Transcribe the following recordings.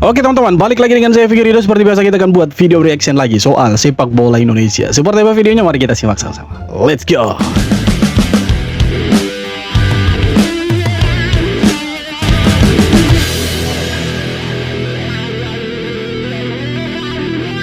Oke teman-teman, balik lagi dengan saya Fikri Ridho. Seperti biasa kita akan buat video reaction lagi soal sepak bola Indonesia. Seperti apa videonya? Mari kita simak sama-sama. Let's go.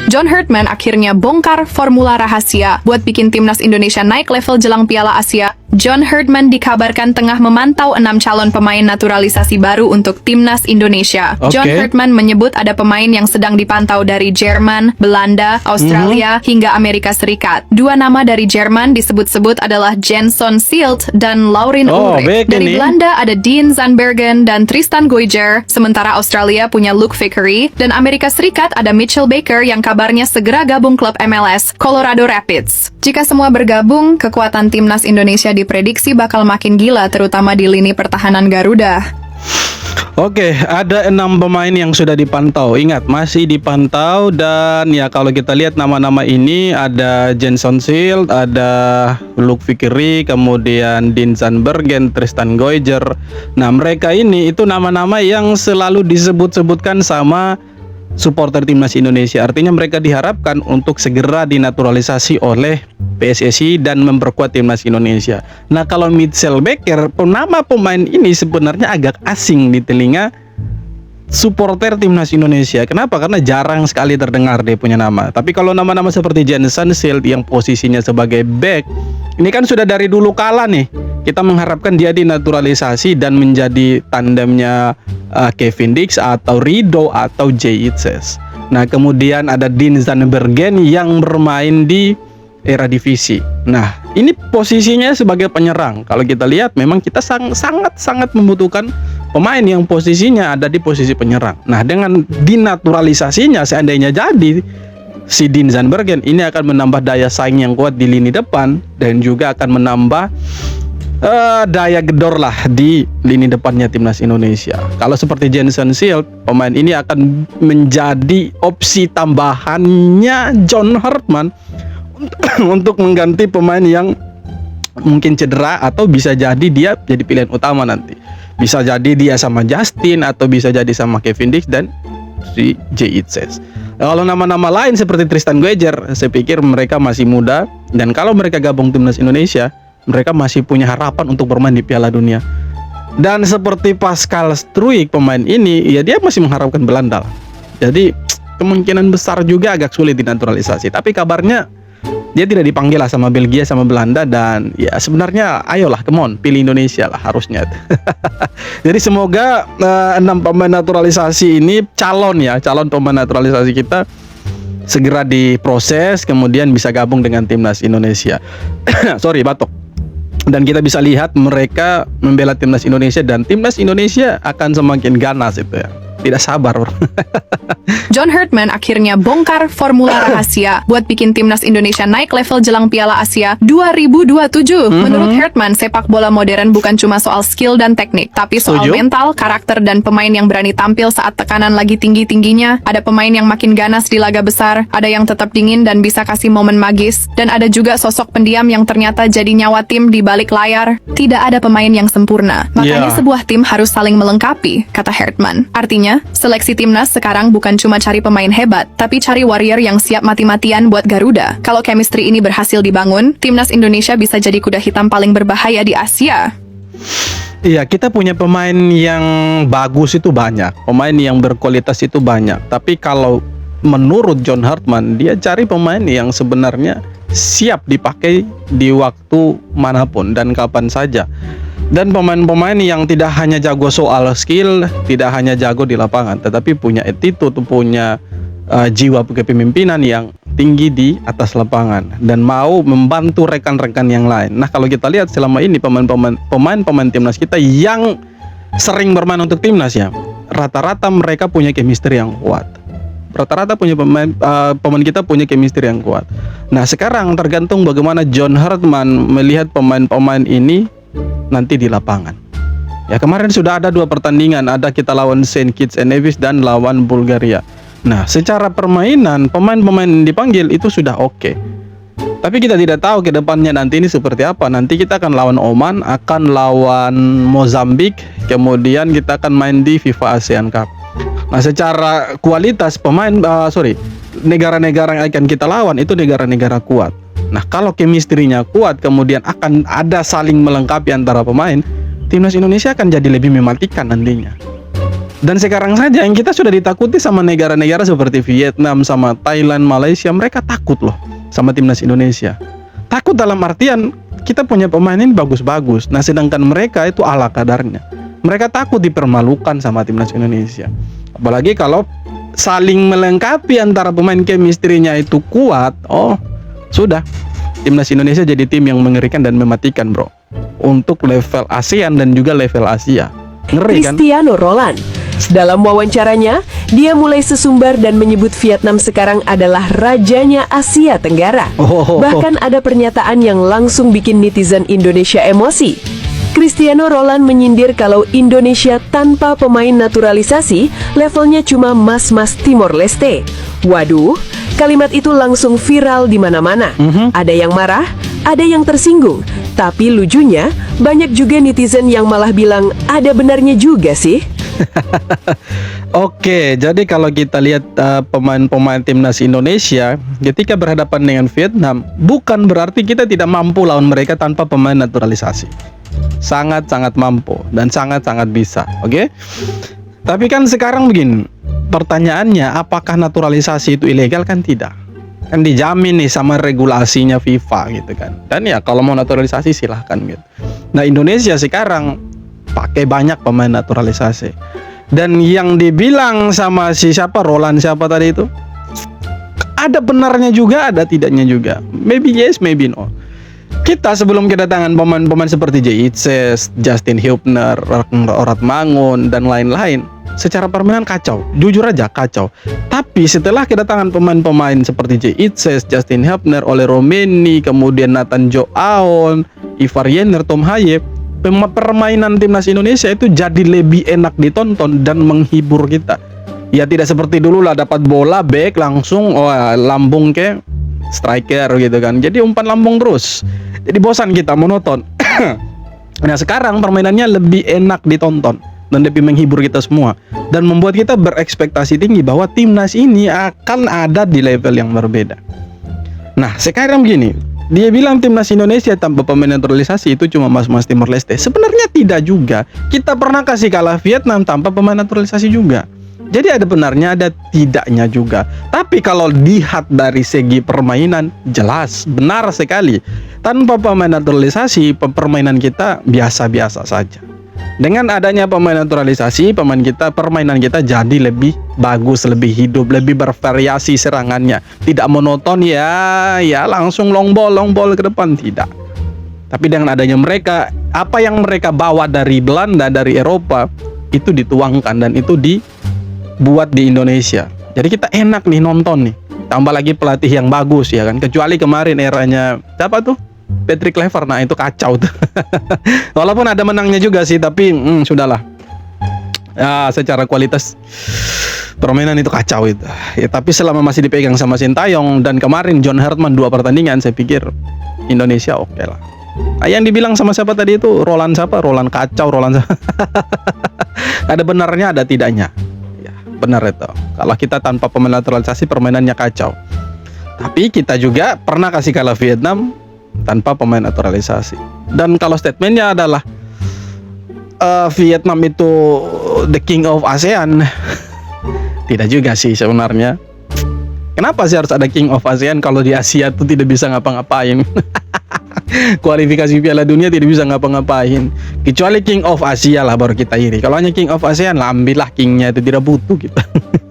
John Herdman akhirnya bongkar formula rahasia buat bikin timnas Indonesia naik level jelang Piala Asia. John Herdman dikabarkan tengah memantau 6 calon pemain naturalisasi baru untuk timnas Indonesia. John Herdman menyebut ada pemain yang sedang dipantau dari Jerman, Belanda, Australia, hingga Amerika Serikat. 2 nama dari Jerman disebut-sebut adalah Jenson Sielt dan Laurin Ulrich. Dari Belanda ada Dean Zandbergen dan Tristan Goijer. Sementara Australia punya Luke Vickery. Dan Amerika Serikat ada Mitchell Baker yang kabarnya segera gabung klub MLS, Colorado Rapids. Jika semua bergabung, kekuatan timnas Indonesia diprediksi bakal makin gila, terutama di lini pertahanan Garuda. Oke, ada 6 pemain yang sudah dipantau. Ingat, masih dipantau. Dan ya kalau kita lihat nama-nama ini, ada Jenson Sielt, ada Luke Vickery, kemudian Dean Zandbergen, Tristan Goijer. Nah, mereka ini itu nama-nama yang selalu disebut-sebutkan sama supporter timnas Indonesia. Artinya mereka diharapkan untuk segera dinaturalisasi oleh PSSI dan memperkuat timnas Indonesia. Nah, kalau Mitchell Baker, nama pemain ini sebenarnya agak asing di telinga supporter timnas Indonesia. Kenapa? Karena jarang sekali terdengar dia punya nama. Tapi kalau nama-nama seperti Jenson Sielt yang posisinya sebagai back, ini kan sudah dari dulu kala nih. Kita mengharapkan dia dinaturalisasi dan menjadi tandemnya Kevin Dix atau Ridho atau Jay Itzes. Nah, kemudian ada Dean Zandbergen yang bermain di Eredivisie. Nah, ini posisinya sebagai penyerang. Kalau kita lihat memang kita sangat membutuhkan pemain yang posisinya ada di posisi penyerang. Nah, dengan dinaturalisasinya seandainya jadi si Dean Zandbergen ini akan menambah daya saing yang kuat di lini depan dan juga akan menambah daya gedor lah di lini depannya timnas Indonesia. Kalau seperti Jenson Sielt, pemain ini akan menjadi opsi tambahannya John Herdman untuk mengganti pemain yang mungkin cedera, atau bisa jadi dia jadi pilihan utama nanti. Bisa jadi dia sama Justin, atau bisa jadi sama Kevin Dix dan si Jay Itzes. Kalau nama-nama lain seperti Tristan Goijer, saya pikir mereka masih muda, dan kalau mereka gabung timnas Indonesia, mereka masih punya harapan untuk bermain di Piala Dunia. Dan seperti Pascal Struijk, pemain ini ya dia masih mengharapkan Belanda. Jadi kemungkinan besar juga agak sulit dinaturalisasi. Tapi kabarnya dia tidak dipanggil lah sama Belgia sama Belanda. Dan ya sebenarnya ayolah, come on, pilih Indonesia lah harusnya. Jadi semoga 6 pemain naturalisasi ini calon pemain naturalisasi kita segera diproses, kemudian bisa gabung dengan timnas Indonesia. Sorry, batuk. Dan kita bisa lihat mereka membela timnas Indonesia, dan timnas Indonesia akan semakin ganas itu ya. Tidak sabar. John Herdman akhirnya bongkar formula rahasia buat bikin timnas Indonesia naik level jelang Piala Asia 2027. Menurut Herdman, sepak bola modern bukan cuma soal skill dan teknik, tapi soal mental, karakter, dan pemain yang berani tampil saat tekanan lagi tinggi-tingginya. Ada pemain yang makin ganas di laga besar, ada yang tetap dingin dan bisa kasih momen magis, dan ada juga sosok pendiam yang ternyata jadi nyawa tim di balik layar. Tidak ada pemain yang sempurna, makanya sebuah tim harus saling melengkapi, kata Herdman. Artinya, seleksi timnas sekarang bukan cuma cari pemain hebat, tapi cari warrior yang siap mati-matian buat Garuda. Kalau chemistry ini berhasil dibangun, timnas Indonesia bisa jadi kuda hitam paling berbahaya di Asia. Iya, kita punya pemain yang bagus itu banyak, pemain yang berkualitas itu banyak. Tapi kalau menurut John Herdman, dia cari pemain yang sebenarnya siap dipakai di waktu manapun dan kapan saja. Dan pemain-pemain yang tidak hanya jago soal skill, tidak hanya jago di lapangan, tetapi punya attitude, punya jiwa kepemimpinan yang tinggi di atas lapangan dan mau membantu rekan-rekan yang lain. Nah, kalau kita lihat selama ini pemain-pemain timnas kita yang sering bermain untuk timnas ya, rata-rata mereka punya chemistry yang kuat. Rata-rata punya pemain kita punya chemistry yang kuat. Nah, sekarang tergantung bagaimana John Herdman melihat pemain-pemain ini nanti di lapangan. Ya, kemarin sudah ada 2 pertandingan, ada kita lawan Saint Kitts and Nevis dan lawan Bulgaria. Nah, secara permainan pemain-pemain yang dipanggil itu sudah oke. Tapi kita tidak tahu ke depannya nanti ini seperti apa. Nanti kita akan lawan Oman, akan lawan Mozambik, kemudian kita akan main di FIFA ASEAN Cup. Nah, secara kualitas pemain, negara-negara yang akan kita lawan itu negara-negara kuat. Nah, kalau chemistry-nya kuat, kemudian akan ada saling melengkapi antara pemain, timnas Indonesia akan jadi lebih mematikan nantinya. Dan sekarang saja yang kita sudah ditakuti sama negara-negara seperti Vietnam, sama Thailand, Malaysia, mereka takut loh sama timnas Indonesia. Takut dalam artian kita punya pemain ini bagus-bagus. Nah, sedangkan mereka itu ala kadarnya. Mereka takut dipermalukan sama timnas Indonesia. Apalagi kalau saling melengkapi antara pemain, chemistry-nya itu kuat. Oh, sudah. Timnas Indonesia jadi tim yang mengerikan dan mematikan, bro. Untuk level ASEAN dan juga level Asia. Ngeri kan? Cristiano Roland. Dalam wawancaranya, dia mulai sesumbar dan menyebut Vietnam sekarang adalah rajanya Asia Tenggara. Bahkan ada pernyataan yang langsung bikin netizen Indonesia emosi. Cristiano Roland menyindir kalau Indonesia tanpa pemain naturalisasi levelnya cuma mas-mas Timor Leste. Waduh, kalimat itu langsung viral di mana-mana. Ada yang marah, ada yang tersinggung. Tapi lucunya, banyak juga netizen yang malah bilang ada benarnya juga sih. Oke, jadi kalau kita lihat pemain-pemain timnas Indonesia ketika berhadapan dengan Vietnam, bukan berarti kita tidak mampu lawan mereka tanpa pemain naturalisasi. Sangat-sangat mampu dan sangat-sangat bisa, oke? Tapi kan sekarang begini, pertanyaannya apakah naturalisasi itu ilegal? Kan tidak. Kan dijamin nih sama regulasinya FIFA gitu kan. Dan ya kalau mau naturalisasi silahkan gitu. Nah, Indonesia sekarang pakai banyak pemain naturalisasi. Dan yang dibilang sama siapa Roland siapa tadi itu, ada benarnya juga, ada tidaknya juga. Maybe yes, maybe no. Kita sebelum kedatangan pemain-pemain seperti Jay Itzes, Justin Hubner, Orat Mangun, dan lain-lain, secara permainan kacau, jujur aja kacau. Tapi setelah kedatangan pemain-pemain seperti Jay Itzes, Justin Hubner, Ole Romeni, kemudian Nathan Jo Aon, Ivar Jenner, Tom Haye, permainan timnas Indonesia itu jadi lebih enak ditonton dan menghibur kita. Ya tidak seperti dulu lah dapat bola back langsung lambung ke striker gitu kan. Jadi umpan lambung terus. Jadi bosan kita monoton. Nah, sekarang permainannya lebih enak ditonton dan lebih menghibur kita semua dan membuat kita berekspektasi tinggi bahwa timnas ini akan ada di level yang berbeda. Nah, sekarang begini, dia bilang timnas Indonesia tanpa pemain naturalisasi itu cuma mas-mas Timor Leste. Sebenarnya tidak juga. Kita pernah kasih kalah Vietnam tanpa pemain naturalisasi juga. Jadi ada benarnya, ada tidaknya juga. Tapi kalau dilihat dari segi permainan, jelas benar sekali. Tanpa pemain naturalisasi, permainan kita biasa-biasa saja. Dengan adanya pemain naturalisasi, permainan kita jadi lebih bagus, lebih hidup, lebih bervariasi serangannya. Tidak monoton ya langsung long ball ke depan, tidak. Tapi dengan adanya mereka, apa yang mereka bawa dari Belanda, dari Eropa, itu dituangkan dan itu dibuat di Indonesia. Jadi kita enak nih nonton nih. Tambah lagi pelatih yang bagus ya kan. Kecuali kemarin eranya siapa tuh? Patrick Kluivert, nah itu kacau tuh. Walaupun ada menangnya juga sih, tapi sudahlah. Ya, secara kualitas permainan itu kacau itu. Ya, tapi selama masih dipegang sama Sintayong dan kemarin John Hartman 2 pertandingan, saya pikir Indonesia oke lah. Nah, yang dibilang sama siapa tadi itu Roland siapa? Roland kacau, Roland. Ada benarnya, ada tidaknya. Ya, benar itu. Kalau kita tanpa pemain naturalisasi permainannya kacau. Tapi kita juga pernah kasih kalah Vietnam tanpa pemain naturalisasi. Dan kalau statementnya adalah Vietnam itu the king of ASEAN, tidak juga sih sebenarnya. Kenapa sih harus ada king of ASEAN kalau di Asia tuh tidak bisa ngapa-ngapain? Kualifikasi Piala Dunia tidak bisa ngapa-ngapain. Kecuali king of Asia lah baru kita iri. Kalau hanya king of ASEAN lah, ambillah kingnya, itu tidak butuh kita.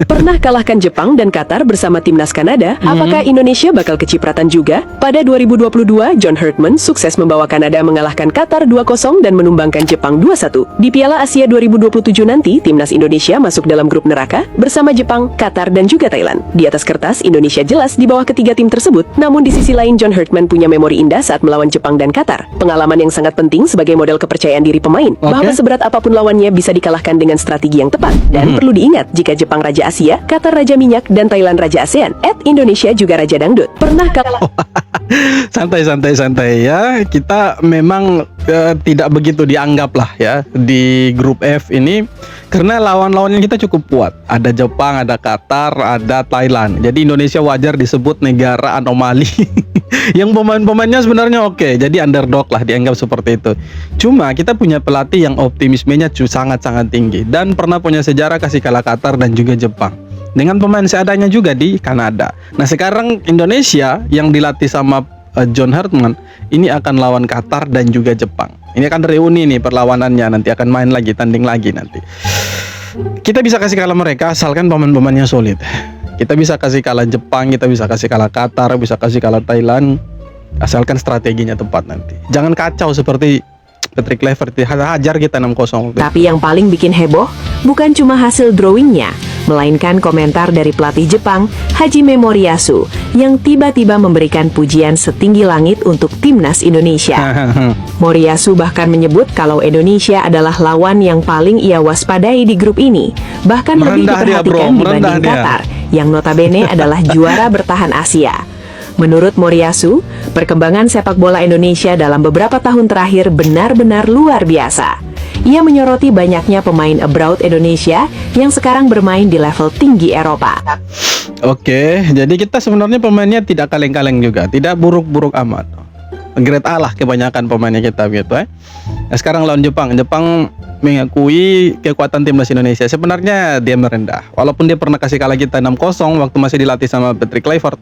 Pernah kalahkan Jepang dan Qatar bersama timnas Kanada, apakah Indonesia bakal kecipratan juga? Pada 2022, John Hartman sukses membawa Kanada mengalahkan Qatar 2-0 dan menumbangkan Jepang 2-1. Di Piala Asia 2027 nanti, timnas Indonesia masuk dalam grup neraka bersama Jepang, Qatar, dan juga Thailand. Di atas kertas, Indonesia jelas di bawah ketiga tim tersebut, namun di sisi lain John Hartman punya memori indah saat melawan Jepang dan Qatar. Pengalaman yang sangat penting sebagai model kepercayaan diri pemain, bahwa seberat apapun lawannya bisa dikalahkan dengan strategi yang tepat. Dan perlu diingat, jika Jepang Raja Asia, Qatar Raja Minyak, dan Thailand Raja ASEAN, Indonesia juga Raja Dangdut. Pernah kalah? Santai ya. Kita memang tidak begitu dianggap lah ya di grup F ini, karena lawan-lawannya kita cukup kuat. Ada Jepang, ada Qatar, ada Thailand. Jadi Indonesia wajar disebut negara anomali. Yang pemain-pemainnya sebenarnya oke, jadi underdog lah, dianggap seperti itu. Cuma kita punya pelatih yang optimismenya sangat-sangat tinggi dan pernah punya sejarah kasih kalah Qatar dan juga Jepang dengan pemain seadanya juga di Kanada. Nah sekarang Indonesia yang dilatih sama John Hartman ini akan lawan Qatar dan juga Jepang. Ini akan reuni nih perlawanannya, nanti akan main lagi, tanding lagi nanti. Kita bisa kasih kalah mereka asalkan pemain-pemainnya solid. Kita bisa kasih kalah Jepang, kita bisa kasih kalah Qatar, bisa kasih kalah Thailand, asalkan strateginya tepat nanti. Jangan kacau seperti Patrick Kluivert, hajar kita 6-0. Tapi yang paling bikin heboh bukan cuma hasil drawingnya, melainkan komentar dari pelatih Jepang, Hajime Moriyasu, yang tiba-tiba memberikan pujian setinggi langit untuk timnas Indonesia. Moriyasu bahkan menyebut kalau Indonesia adalah lawan yang paling ia waspadai di grup ini, bahkan lebih diperhatikan dibanding Qatar, yang notabene adalah juara bertahan Asia. Menurut Moriyasu, perkembangan sepak bola Indonesia dalam beberapa tahun terakhir benar-benar luar biasa. Ia menyoroti banyaknya pemain abroad Indonesia yang sekarang bermain di level tinggi Eropa. Oke, jadi kita sebenarnya pemainnya tidak kaleng-kaleng juga, tidak buruk-buruk amat. Grade A lah kebanyakan pemainnya kita gitu ya. Nah, sekarang lawan Jepang mengakui kekuatan timnas Indonesia. Sebenarnya dia merendah. Walaupun dia pernah kasih kalah kita 6-0 waktu masih dilatih sama Patrick Kluivert.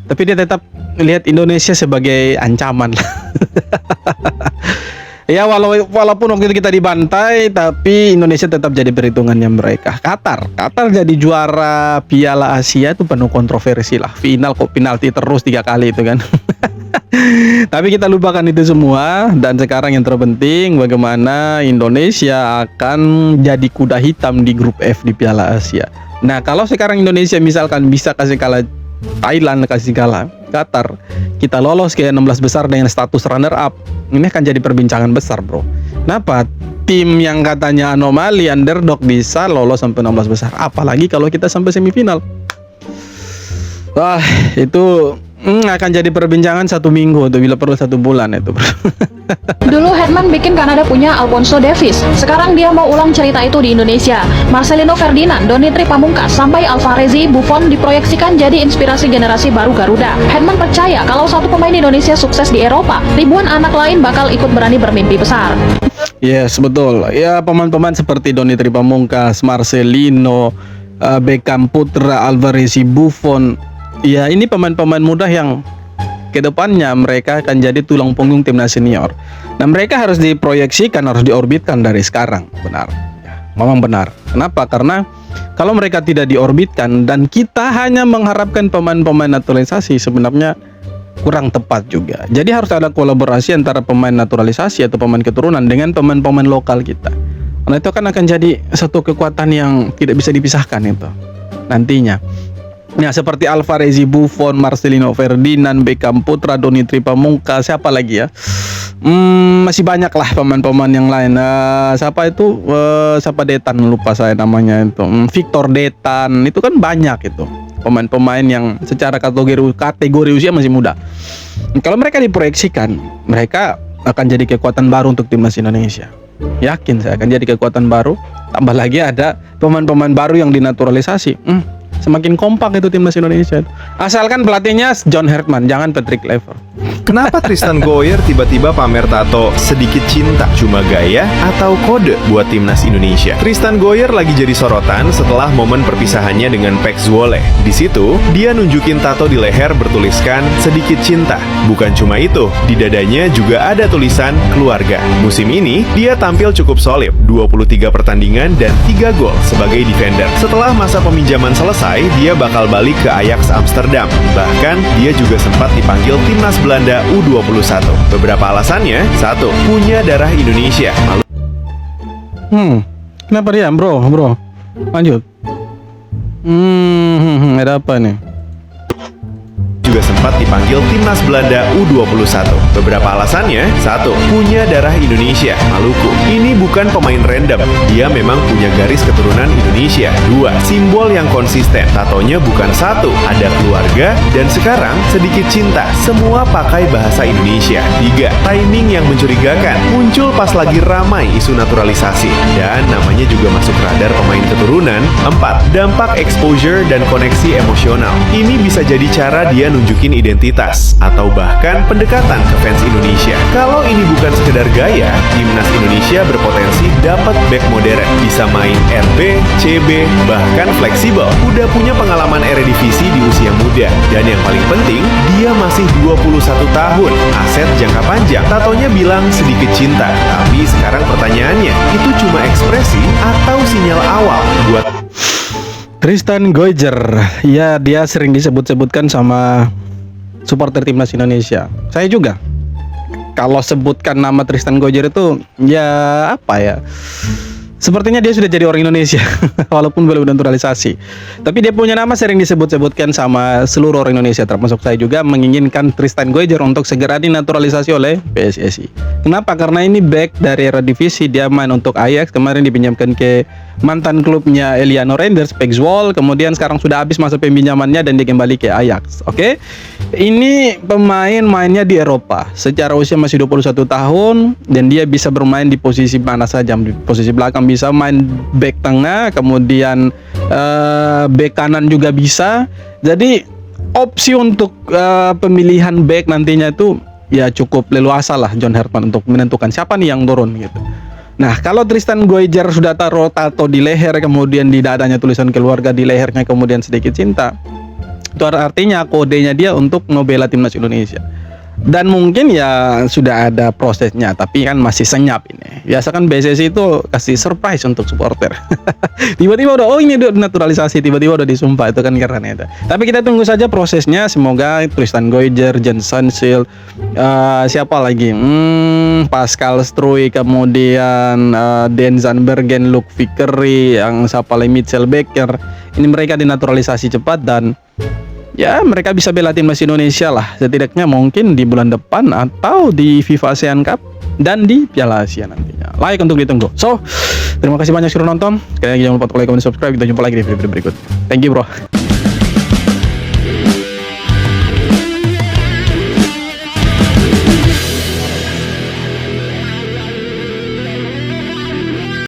Tapi dia tetap melihat Indonesia sebagai ancaman. Ya walaupun waktu itu kita dibantai, tapi Indonesia tetap jadi perhitungannya mereka. Qatar jadi juara Piala Asia itu penuh kontroversi lah. Final kok penalti terus 3 kali itu kan. Tapi kita lupakan itu semua, dan sekarang yang terpenting bagaimana Indonesia akan jadi kuda hitam di grup F di Piala Asia. Nah kalau sekarang Indonesia misalkan bisa kasih kalah Thailand, kasih kalah Qatar, kita lolos ke 16 besar dengan status runner up, ini akan jadi perbincangan besar bro. Kenapa tim yang katanya anomali underdog bisa lolos sampai 16 besar, apalagi kalau kita sampai semifinal? Wah itu akan jadi perbincangan 1 minggu atau bila perlu 1 bulan itu bro. Dulu Hetman bikin Kanada punya Alphonso Davies. Sekarang dia mau ulang cerita itu di Indonesia. Marcelino Ferdinand, Donitri Pamungkas, sampai Alvarezi, Buffon diproyeksikan jadi inspirasi generasi baru Garuda. Hetman percaya kalau satu pemain Indonesia sukses di Eropa, ribuan anak lain bakal ikut berani bermimpi besar. Yes, betul. Ya, pemain-pemain seperti Donitri Pamungkas, Marcelino, Beckham Putra, Alvarezi, Buffon. Ya, ini pemain-pemain muda yang kedepannya mereka akan jadi tulang punggung timnas senior. Nah mereka harus diproyeksikan, harus diorbitkan dari sekarang. Benar ya, memang benar. Kenapa? Karena kalau mereka tidak diorbitkan dan kita hanya mengharapkan pemain-pemain naturalisasi, sebenarnya kurang tepat juga. Jadi harus ada kolaborasi antara pemain naturalisasi atau pemain keturunan dengan pemain-pemain lokal kita. Karena itu kan akan jadi satu kekuatan yang tidak bisa dipisahkan itu nantinya. Nah seperti Alvarezi, Buffon, Marcelino Ferdinand, Beckham Putra, Donitri Pamungkas, siapa lagi ya? Masih banyak lah pemain-pemain yang lain. Siapa itu? Siapa Detan, lupa saya namanya itu. Victor Detan, itu kan banyak itu pemain-pemain yang secara kategori usia masih muda. Kalau mereka diproyeksikan, mereka akan jadi kekuatan baru untuk timnas Indonesia. Yakin saya akan jadi kekuatan baru. Tambah lagi ada pemain-pemain baru yang dinaturalisasi. Semakin kompak itu timnas Indonesia. Asalkan pelatihnya John Hartman, jangan Patrick Kluivert. Kenapa Tristan Goyer tiba-tiba pamer tato sedikit cinta cuma gaya atau kode buat timnas Indonesia? Tristan Goyer lagi jadi sorotan setelah momen perpisahannya dengan Pek Zwolle. Di situ, dia nunjukin tato di leher bertuliskan sedikit cinta. Bukan cuma itu, di dadanya juga ada tulisan keluarga. Musim ini, dia tampil cukup solid, 23 pertandingan dan 3 gol sebagai defender. Setelah masa peminjaman selesai, dia bakal balik ke Ajax Amsterdam. Bahkan, dia juga sempat dipanggil timnas Belanda U21. Beberapa alasannya, 1. Punya darah Indonesia. Kenapa dia bro? Lanjut. Ada apa nih? Juga sempat dipanggil timnas Belanda U21. Beberapa alasannya: 1. Punya darah Indonesia, Maluku. Ini bukan pemain random, dia memang punya garis keturunan Indonesia. 2. Simbol yang konsisten, tatonya bukan satu, ada keluarga, dan sekarang sedikit cinta. Semua pakai bahasa Indonesia. 3. Timing yang mencurigakan, muncul pas lagi ramai isu naturalisasi, dan namanya juga masuk radar pemain keturunan. 4. Dampak exposure dan koneksi emosional. Ini bisa jadi cara dia nunjukin identitas, atau bahkan pendekatan ke fans Indonesia. Kalau ini bukan sekedar gaya, timnas Indonesia berpotensi dapat back modern, bisa main RB, CB, bahkan fleksibel. Udah punya pengalaman Eredivisie di usia muda, dan yang paling penting, dia masih 21 tahun, aset jangka panjang. Tatonya bilang sedikit cinta, tapi sekarang pertanyaannya, itu cuma ekspresi atau sinyal awal buat Tristan Goijer, ya dia sering disebut-sebutkan sama supporter timnas Indonesia. Saya juga. Kalau sebutkan nama Tristan Goijer itu, ya apa ya? Sepertinya dia sudah jadi orang Indonesia, walaupun belum naturalisasi. Tapi dia punya nama sering disebut-sebutkan sama seluruh orang Indonesia, termasuk saya juga menginginkan Tristan Goijer untuk segera dinaturalisasi oleh PSSI. Kenapa? Karena ini back dari Eredivisie, dia main untuk Ajax, kemarin dipinjamkan ke mantan klubnya Eliano Randers, Pexwold, kemudian sekarang sudah habis masa peminjamannya dan dia kembali ke Ajax. Oke. Ini pemain mainnya di Eropa. Secara usia masih 21 tahun dan dia bisa bermain di posisi mana saja, di posisi belakang bisa main back tengah, kemudian back kanan juga bisa. Jadi opsi untuk pemilihan back nantinya itu ya cukup leluasa lah John Hertman untuk menentukan siapa nih yang turun gitu. Nah, kalau Tristan Goijer sudah taruh tato di leher, kemudian di dadanya tulisan keluarga, di lehernya kemudian sedikit cinta, itu artinya kodenya dia untuk ngebela timnas Indonesia. Dan mungkin ya sudah ada prosesnya, tapi kan masih senyap ini. Biasa kan PSSI itu kasih surprise untuk supporter. Tiba-tiba udah, oh ini udah naturalisasi, tiba-tiba udah disumpah, itu kan keren itu. Tapi kita tunggu saja prosesnya. Semoga Tristan Goijer, Jenson Schill, siapa lagi? Pascal Struy, kemudian Denzan Bergen, Luc Vickery, yang siapa lagi, Mitchell Becker. Ini mereka dinaturalisasi cepat dan ya mereka bisa bela timnas Indonesia lah, setidaknya mungkin di bulan depan atau di FIFA ASEAN Cup dan di Piala Asia nantinya. Like untuk ditunggu. So, terima kasih banyak sudah nonton. Sekali lagi jangan lupa untuk like, comment, subscribe. Kita jumpa lagi di video berikut. Thank you bro.